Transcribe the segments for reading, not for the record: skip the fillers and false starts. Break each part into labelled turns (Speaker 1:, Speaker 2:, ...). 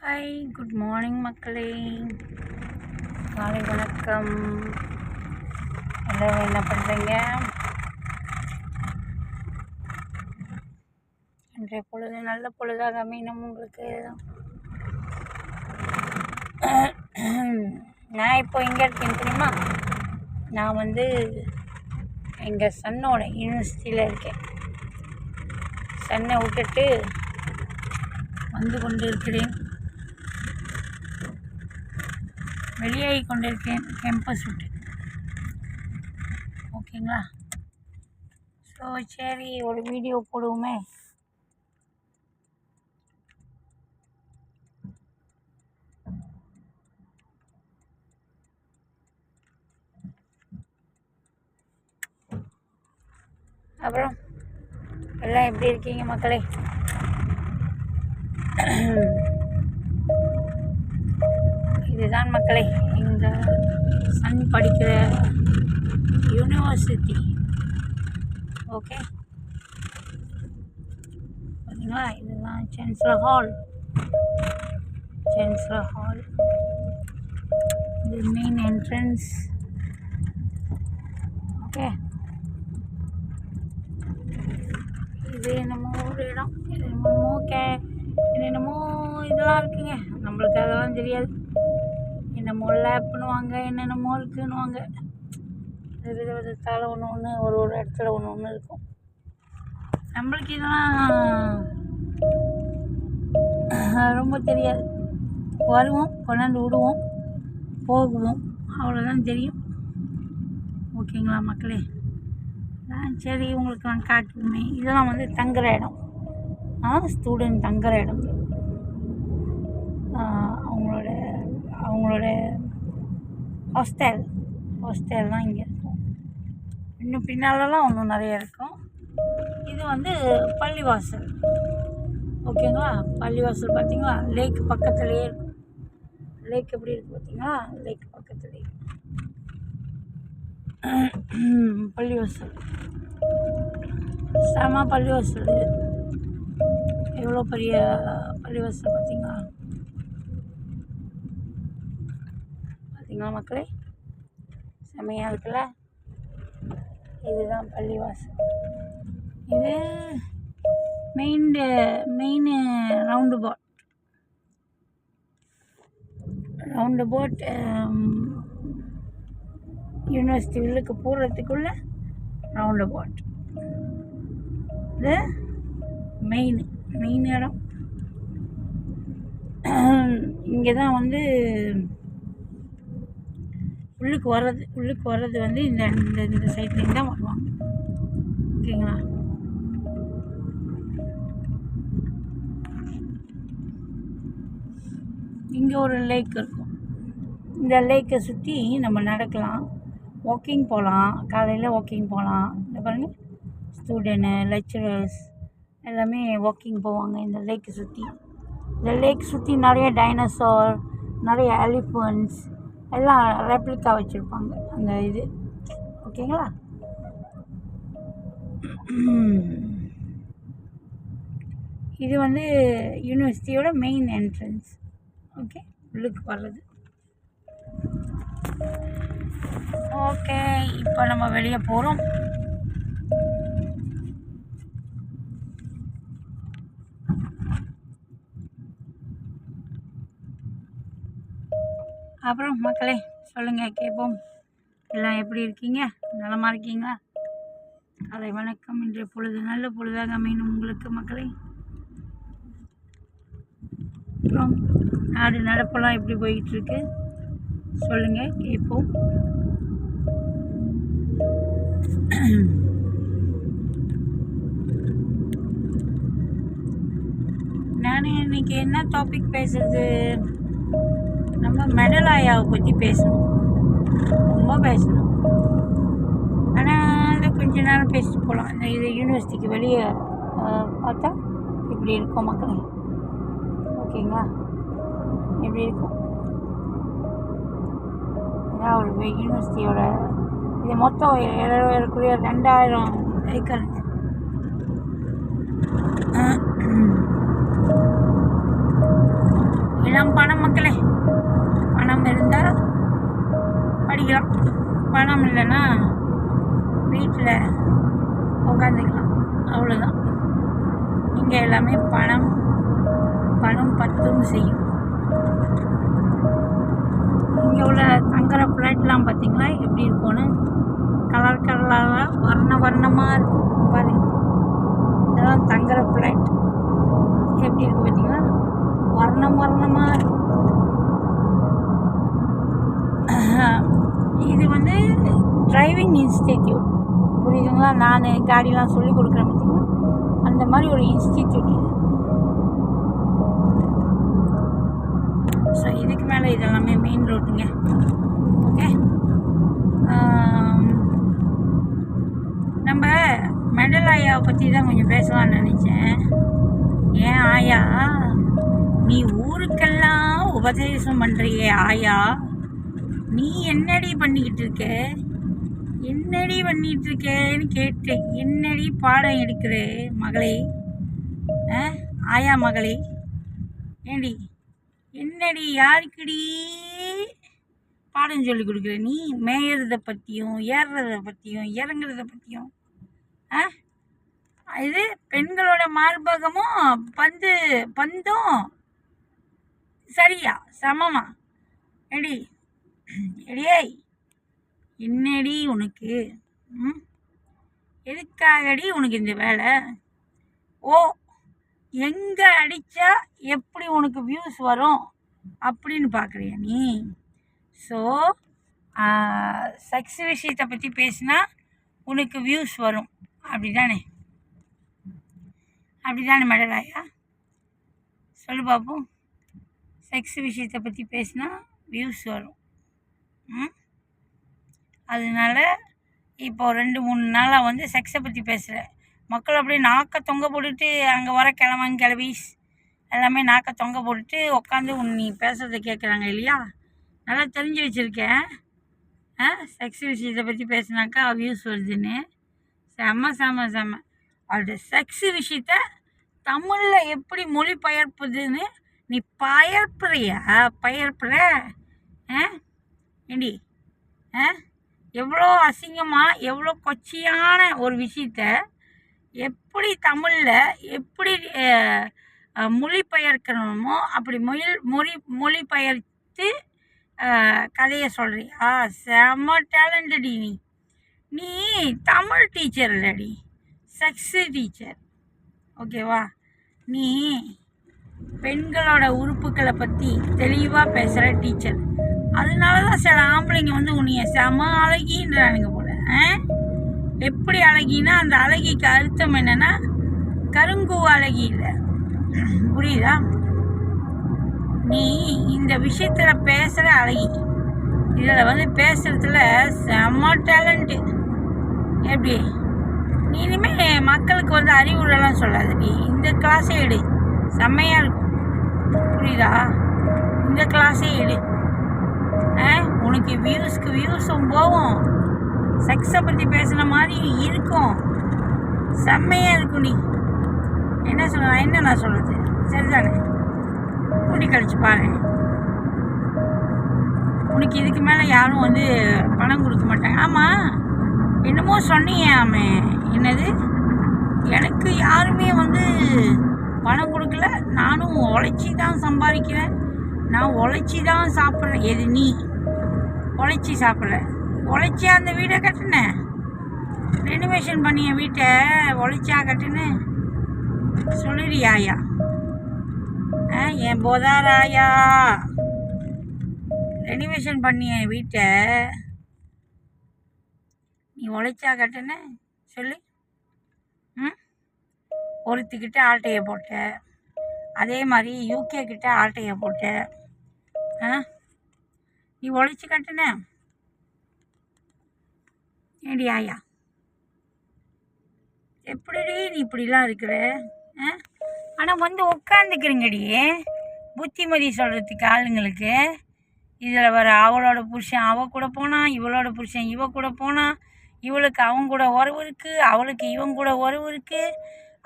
Speaker 1: Hi, good morning மக்களே. காலை வணக்கம். எல்லோரும் என்ன பண்ணுறீங்க? இன்றைய பொழுது நல்ல பொழுதாக அமையணும் உங்களுக்கு. நான் இப்போ எங்கே இருக்கேன்னு தெரியுமா? நான் எங்கள் சன்னோட யூனிவர்சிட்டியில் இருக்கேன். சன்னை விட்டுட்டு வந்து கொண்டு இருக்கிறேன். வெளியாகி கொண்டிருக்கேன் கேம்பஸ் விட்டு. ஓகேங்களா? ஸோ சரி, ஒரு வீடியோ போடுவோமே. அப்புறம் எல்லாம் எப்படி இருக்கீங்க மக்களே? இதுதான் மக்களே இந்த சன் படிக்கிற யூனிவர்சிட்டி. ஓகே, பார்த்தீங்களா? இதுதான் சான்சலர் ஹால். இது மெயின் என்ட்ரன்ஸ். ஓகே, இது என்னமோ ஒரு இடம், என்னென்னமோ இதெல்லாம் இருக்குங்க. நம்மளுக்கு அதெல்லாம் தெரியாது. என்னமோ லேப் பண்ணுவாங்க, என்னென்னமோ இருக்குன்னுவாங்க. வித விதத்தால் ஒன்று ஒரு இடத்துல ஒன்று இருக்கும். நம்மளுக்கு இதெல்லாம் ரொம்ப தெரியாது. வருவோம், கொண்டாந்து விடுவோம், போகுவோம், அவ்வளோதான் தெரியும். ஓகேங்களா மக்களே? சரி, உங்களுக்கு நான் காட்டுவேன். இதெல்லாம் தங்குற இடம், ஸ்டூடெண்ட் தங்குற இடம். அவங்களோட ஹாஸ்டல் தான் இங்கே இருக்கும். இன்னும் பின்னாலலாம் இன்னும் நிறைய இருக்கும். இது பள்ளிவாசல். ஓகேங்களா? பள்ளிவாசல் பார்த்தீங்களா? லேக் பக்கத்துலேயே இருக்கும். லேக் எப்படி இருக்குது பார்த்தீங்களா? லேக் பக்கத்துலேயே பள்ளிவாசல். செம பள்ளிவாசல். எவ்வளோ பெரிய பள்ளிவாசல் பார்த்தீங்களா மக்களே? செமையாக இருக்குல்ல? இதுதான் பள்ளிவாசல். இது மெயின் ரவுண்டு போட் யூனிவர்சிட்டி உள்ளுக்கு போகிறதுக்குள்ள ரவுண்டு போட். இது மெயின் இடம். இங்கே தான் உள்ளுக்கு வர்றது இந்த சைட்லேருந்து தான் வருவாங்க. ஓகேங்களா? இங்கே ஒரு லேக் இருக்கும். இந்த லேக்கை சுற்றி நம்ம நடக்கலாம், வாக்கிங் போகலாம். காலையில் வாக்கிங் போகலாம். இந்த பாருங்கள், ஸ்டூடெண்ட்டு, லெக்சரர்ஸ் எல்லாமே வாக்கிங் போவாங்க இந்த லேக்கை சுற்றி. இந்த லேக் சுற்றி நிறைய டைனோசார், நிறைய எலிஃபண்ட்ஸ் எல்லாம் ரெப்ளிகா வச்சுருப்பாங்க. அந்த இது ஓகேங்களா? இது யூனிவர்சிட்டியோட மெயின் என்ட்ரன்ஸ். ஓகே, உள்ளுக்கு வர்றது. ஓகே, இப்போ நம்ம வெளியே போகிறோம். அப்புறம் மக்களே சொல்லுங்கள், கேட்போம். எல்லாம் எப்படி இருக்கீங்க? நலமாக இருக்கீங்களா? காலை வணக்கம். இன்றைய பொழுது நல்ல பொழுதாக அமையணும் உங்களுக்கு மக்களே. அப்புறம் நாடு நடப்பெல்லாம் எப்படி போயிட்டுருக்கு சொல்லுங்கள், கேட்போம். நான் இன்னைக்கு என்ன டாபிக் பேசுறது? நம்ம மெடலாயாவை பற்றி பேசணும், ரொம்ப பேசணும். ஆனால் அதை கொஞ்ச நேரம் பேசிட்டு போகலாம். இது யூனிவர்சிட்டிக்கு வெளியே பார்த்தா இப்படி இருக்கும் மக்களே. ஓகேங்களா? எப்படி இருக்கும்? இதான் ஒரு யூனிவர்சிட்டியோட இது மொத்தம் ஏறக்குறைய 2000 ஏக்கர். எல்லாம் பணம் மக்களே. பணம் இருந்தால் படிக்கலாம், பணம் இல்லைன்னா வீட்டில் உட்காந்துக்கலாம், அவ்வளோதான். இங்கே எல்லாமே பணம் பணம் பத்தும் செய்யும். இங்கே உள்ள தங்குற ஃப்ளைட்லாம் பார்த்திங்களா எப்படி இருக்கும்னு, கலர் கலராக வர்ணமாக இருக்கும் பாருங்க. இதெல்லாம் தங்குற ஃப்ளைட் எப்படி இருக்குது பார்த்திங்களா, வர்ணமாக இருக்கும். இது வந்து டிரைவிங் இன்ஸ்டிடியூட், புரியுதுங்களா? நான் காடிலாம் சொல்லி கொடுக்குறேன் பார்த்திங்களா, அந்த மாதிரி ஒரு இன்ஸ்டிடியூட் இது. ஸோ இதுக்கு மேலே இதெல்லாமே மெயின் ரோட்டுங்க. ஓகே, நம்ம மெடல் ஆயாவை பற்றி தான் கொஞ்சம் பேசலாம்னு நினச்சேன். ஏன் ஆயா, நீ ஊருக்கெல்லாம் உபதேசம் பண்ணுறியே ஆயா, நீ என்னடி பண்ணிக்கிட்டு இருக்கேன்னு கேட்டேன். என்னடி பாடம் எடுக்கிற மகளே, ஆயா மகளே, ஏண்டி என்னடி யாருக்குடி பாடம் சொல்லி கொடுக்குற நீ? மேயறதை பற்றியும் ஏறுறதை பற்றியும் இறங்குறத பற்றியும். இது பெண்களோட மார்பகமும் பந்தும் சரியா சமமா? எடியே என்னடி உனக்கு? எதுக்காகடி உனக்கு இந்த வேலை? எங்கே அடித்தா எப்படி உனக்கு வியூஸ் வரும் அப்படின்னு பார்க்குறியா நீ? ஸோ செக்ஸ் விஷயத்தை பற்றி பேசினா உனக்கு வியூஸ் வரும், அப்படி தானே மெடலாயா? சொல்லு பார்ப்போம். செக்ஸ் விஷயத்தை பற்றி பேசினா வியூஸ் வரும். அதனால இப்போ 2-3 நாளாக வந்து செக்ஸை பற்றி பேசுகிறேன். மக்கள் அப்படியே நாக்கை தொங்க போட்டுட்டு, அங்கே வர கிளவீஸ் எல்லாமே நாக்கை தொங்க போட்டுட்டு உட்காந்து நீ பேசுகிறத கேட்குறாங்க இல்லையா? நல்லா தெரிஞ்சு வச்சுருக்கேன். செக்ஸ் விஷயத்தை பற்றி பேசினாக்கா வியூஸ் வருதுன்னு. செம்ம. அவரோட செக்ஸ் விஷயத்த தமிழில் எப்படி மொழி பெயர்ப்புதுன்னு நீ பெயர்ப்புற ஏண்டி? எவ்வளோ அசிங்கமாக, எவ்வளோ கொச்சையான ஒரு விஷயத்த எப்படி தமிழில் எப்படி மொழிபெயர்க்கணுமோ அப்படி மொழிபெயர்த்து கதையை சொல்கிறியா? செம்ம டேலண்டடி நீ தமிழ் டீச்சர் இல்லடி, செக்ஸு டீச்சர். ஓகேவா? நீ பெண்களோட உறுப்புகளை பற்றி தெளிவாக பேசுகிற டீச்சர். அதனால தான் சில ஆம்பளைங்க வந்து உன்னைய செம அழகின்றானுங்க போல. எப்படி அழகினா, அந்த அழகிக்கு அர்த்தம் என்னன்னா கருங்கு அழகி இல்லை, புரியுதா? நீ இந்த விஷயத்தில் பேசுகிற அழகி, இதில் வந்து பேசுகிறதுல செம்ம டேலண்ட்டு. எப்படி நீ இனிமேல் மக்களுக்கு வந்து அறிவுரைலாம் சொல்லாது, நீ இந்த கிளாஸே எடு, செம்மையாக இருக்கும், புரியுதா? இந்த கிளாஸே எடு. உனக்கு வியூஸும் போகும், செக்ஸை பற்றி பேசுன மாதிரி இருக்கும், செம்மையாக இருக்கும். நீ என்ன நான் சொல்கிறது சரிதானே? கூட்டி கழிச்சு பாரு. உனக்கு இதுக்கு மேலே யாரும் வந்து பணம் கொடுக்க மாட்டாங்க. ஆமாம், என்னமோ சொன்னியாமே, என்னது? எனக்கு யாருமே வந்து பணம் கொடுக்கல, நானும் உழைச்சி தான் சம்பாதிக்கிறேன், நான் உழைச்சி தான் சாப்பிட்றேன். எது நீ உழைச்சி சாப்பிட்ற? உழைச்சி அந்த வீடை கட்டினேன், ரெனோவேஷன் பண்ணிய வீட்டை உழைச்சா கட்டினேன் சொல்லுறியாயா? என் போதாராயா, ரெனோவேஷன் பண்ணிய வீட்டை நீ உழைச்சா கட்டின சொல்லு. ஒருத்திக்கிட்ட ஆட்டையை போட்ட, அதே மாதிரி யூகே கிட்ட ஆட்டையை போட்ட, நீ உழைச்சி கட்டின ஏடி ஆயா? எப்படிடி நீ இப்படிலாம் இருக்கிற? ஆனால் வந்து உட்காந்துக்கிறீங்கடி புத்திமதி சொல்கிறதுக்கு ஆளுங்களுக்கு. இதில் வர அவளோட புருஷன் அவ கூட போனான், இவளோட புருஷன் இவ கூட போனான், இவளுக்கு அவங்க கூட உறவு இருக்குது, அவளுக்கு இவங்க கூட உறவு இருக்குது,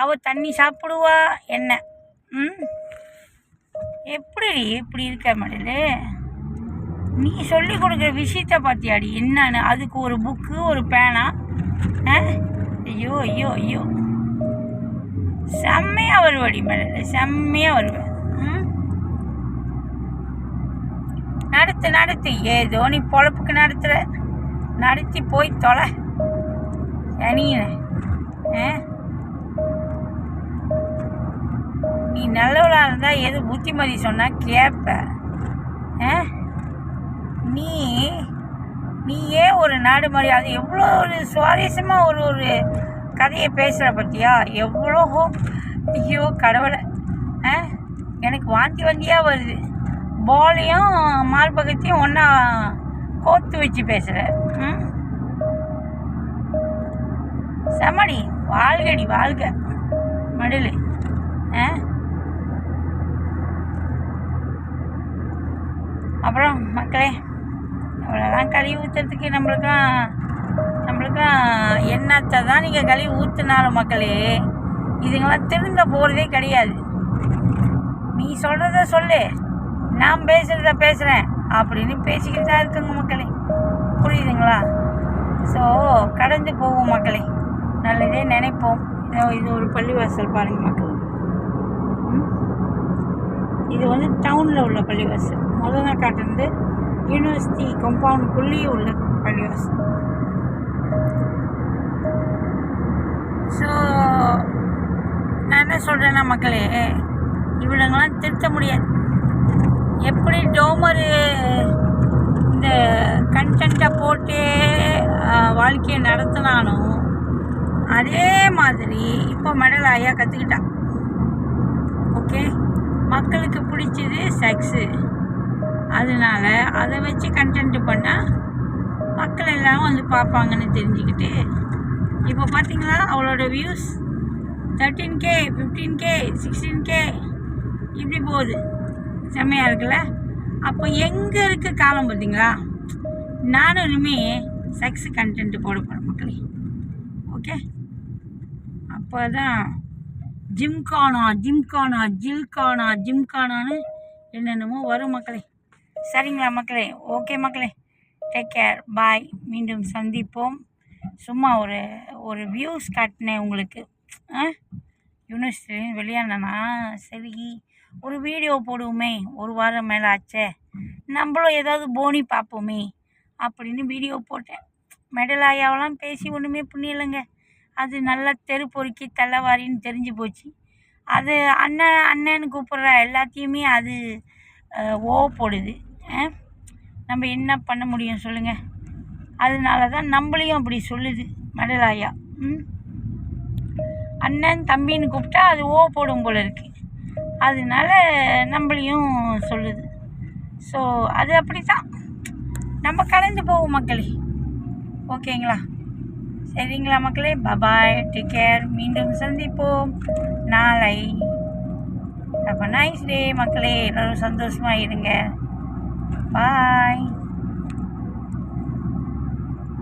Speaker 1: அவள் தண்ணி சாப்பிடுவா என்ன? எப்படி இப்படி இருக்க மடலு? நீ சொல்லி கொடுக்குற விஷயத்த பார்த்தியாடி என்னன்னு? அதுக்கு ஒரு புக்கு ஒரு பேனா. ஐயோ ஐயோ ஐயோ, செம்மையாக வருவாடி மடலு, செம்மையாக வருவேன். நடத்து ஏதோ நீ பொழப்புக்கு நடத்துகிற, நடத்தி போய் தொலை சனிய. நீ நல்லவளா இருந்தால் எது புத்திமதி சொன்னால் கேட்ப. நீயே ஒரு நாடு மாதிரி, அது எவ்வளோ ஒரு சுவாரஸ்யமாக ஒரு கதையை பேசுகிற பற்றியா? எவ்வளோ ஐயோ கடவுளை, எனக்கு வாந்தி வந்தியாக வருது. பாலையும் மார்பகத்தையும் ஒன்றா கோத்து வச்சு பேசுகிற. செம்மடி, வாழ்கடி வாழ்க மடலு. அப்புறம் மக்களே, அவ்வளோதான் கழுவி ஊற்றுறதுக்கு நம்மளுக்கெல்லாம் என்னத்தை தான் நீங்கள் கழுவி ஊற்றுனாலும் மக்களே, இதுங்கெல்லாம் திருந்த போகிறதே கிடையாது. நீ சொல்கிறத சொல்லு, நான் பேசுகிறத பேசுகிறேன் அப்படின்னு பேசிக்கிட்டு தான் இருக்குங்க மக்களே, புரியுதுங்களா? ஸோ கடந்து போவோம் மக்களே, நல்லதே நினைப்போம். இது ஒரு பள்ளிவாசல் பாருங்கள் மக்கள். இது வந்து டவுனில் உள்ள பள்ளிவாசல். முதல்ல காட்டுறது யூனிவர்சிட்டி கம்பவுண்டுக்குள்ளேயே உள்ள பள்ளிவாசல். ஸோ நான் என்ன சொல்கிறேன்னா மக்களே, இவனுங்களாம் திருத்த முடியாது. எப்படி டோமரு இந்த கண்டென்ட்டை போட்டு வாழ்க்கையை நடத்தினாலும் அதே மாதிரி இப்போ மெடல் ஐயா கற்றுக்கிட்டான். ஓகே, மக்களுக்கு பிடிச்சது செக்ஸு, அதனால அதை வச்சு கண்டென்ட் பண்ணால் மக்கள் எல்லாம் வந்து பார்ப்பாங்கன்னு தெரிஞ்சுக்கிட்டு இப்போ பார்த்தீங்களா அவளோட வியூஸ் 13K 15K 16K இப்படி போகுது. செம்மையாக இருக்குல்ல? அப்போ எங்கே இருக்க காலம் பார்த்தீங்களா? நானும் இனிமேல் செக்ஸ் கண்டென்ட் போட போகிறேன் மக்களே. ஓகே, அப்போ தான் ஜிம்கானான்னு என்னென்னமோ வரும் மக்களே. சரிங்களா மக்களே? ஓகே மக்களே, டேக் கேர், பாய். மீண்டும் சந்திப்போம். சும்மா ஒரு வியூஸ் காட்டினேன் உங்களுக்கு. யூனிவர்சிட்டி வெளியானா சரி ஒரு வீடியோ போடுவோமே, ஒரு வாரம் மேலே ஆச்சே, நம்மளும் ஏதாவது போனி பார்ப்போமே அப்படின்னு வீடியோ போட்டேன். மெடல் ஆயாவெல்லாம் பேசி ஒன்றுமே புண்ணியம் இல்லைங்க. அது நல்லா தெரு பொறுக்கி தள்ளவாரின்னு தெரிஞ்சு போச்சு. அது அண்ணன்னு கூப்பிட்ற எல்லாத்தையுமே அது போடுது. நம்ம என்ன பண்ண முடியும் சொல்லுங்கள்? அதனால தான் நம்மளையும் அப்படி சொல்லுது மெடல் ஆயா. அண்ணன் தம்பின்னு கூப்பிட்டா அது போடும் போல இருக்குது. அதனால நம்மளையும் சொல்லுது. ஸோ அது அப்படி தான் நம்ம கலந்து போவோம் மக்களே. ஓகேங்களா? சரிங்களா மக்களே? பாய், டேக் கேர். மீண்டும் சந்திப்போம் நாளை. ஹேவ் அ நைஸ் டே மக்களே. எல்லோரும் சந்தோஷமாக இருங்க. பாய்.